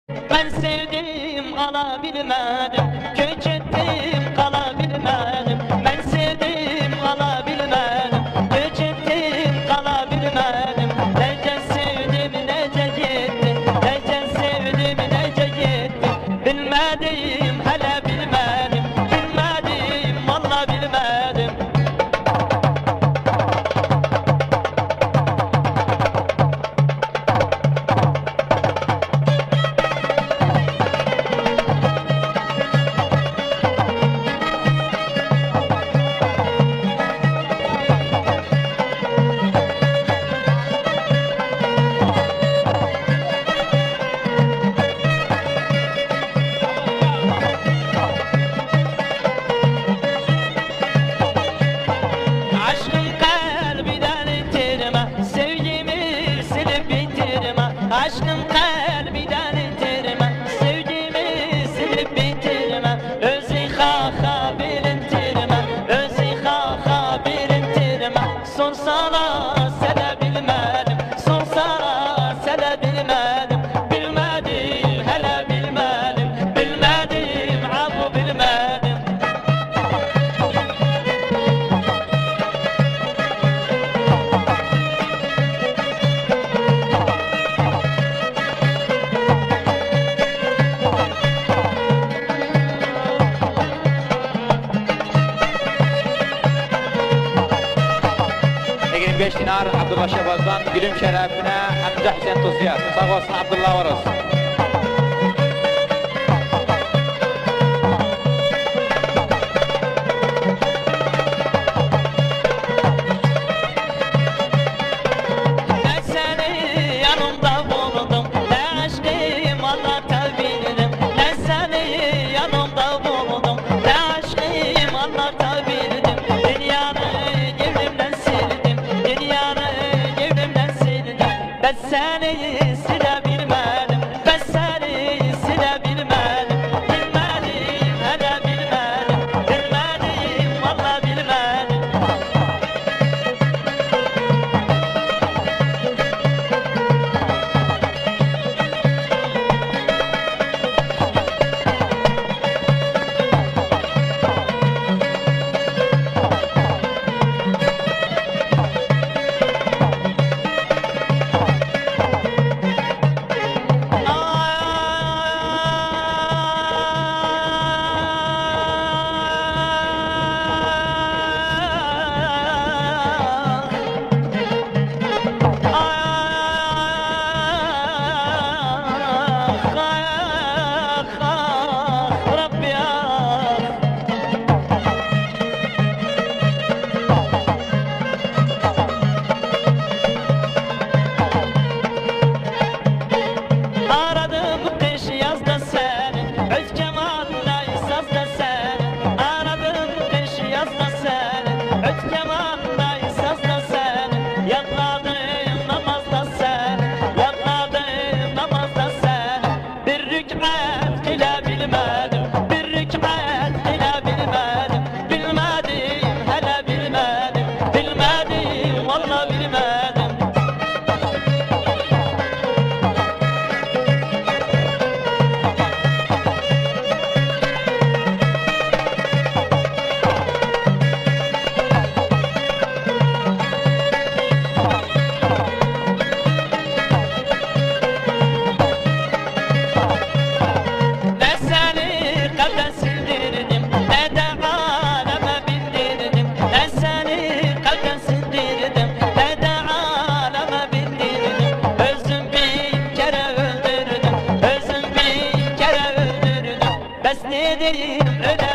Ben sevdim alabilmedim, göç ettim kalabilmedim. Ben sevdim alabilmedim, göç ettim kalabilmedim. Nece sevdim nece gitti, nece sevdim nece gitti. Bilmedim hele bilmedim, bilmedim valla bilmedim. Aşkım kalbiden itirme, sevgimi silip bitirme. Aşkım kalbiden itirme, sevgimi silip bitirme. Özü kaka bilintirme, özü kaka bilintirme. Sorsana sene bilmedim, sorsana sene bilmedim. Bilmedim hele bilmedim, bilmedim abu bilmedim. Egin 5 dinar Abdullah Şehbaz'dan gülüm şerefine Hamza Hüseyin Tuziyat. Sağ olsun Abdullah var olsun. Ben seni yanımda buldum, ne aşkım anlatabildim. Ben seni yanımda buldum, ne aşkım anlatabildim. Dünyanı gönlümden sildim, dünyanı gönlümden sildim. Ben seni silebilmedim, ben seni silebilmedim. Bilmedim hele bilmedim, bilmedim valla bilmedim. Aradım kış yazda seni, öz kemanla sazda seni. Aradım kış yazda seni, öz kemanla sazda seni. Yakladım namazda seni, yakladım namazda seni. Bir rük'at kılabilmedim, bir rük'at kılabilmedim. Bilmedim hele bilmedim, bilmedim valla bilmedim. Ne seni kalpten sildirdim, ne de aleme bildirdim. Ne seni kalpten sildirdim, ne de aleme bildirdim. Özüm bir kere öldürdüm, özüm bir kere öldürdüm. Besledim öyle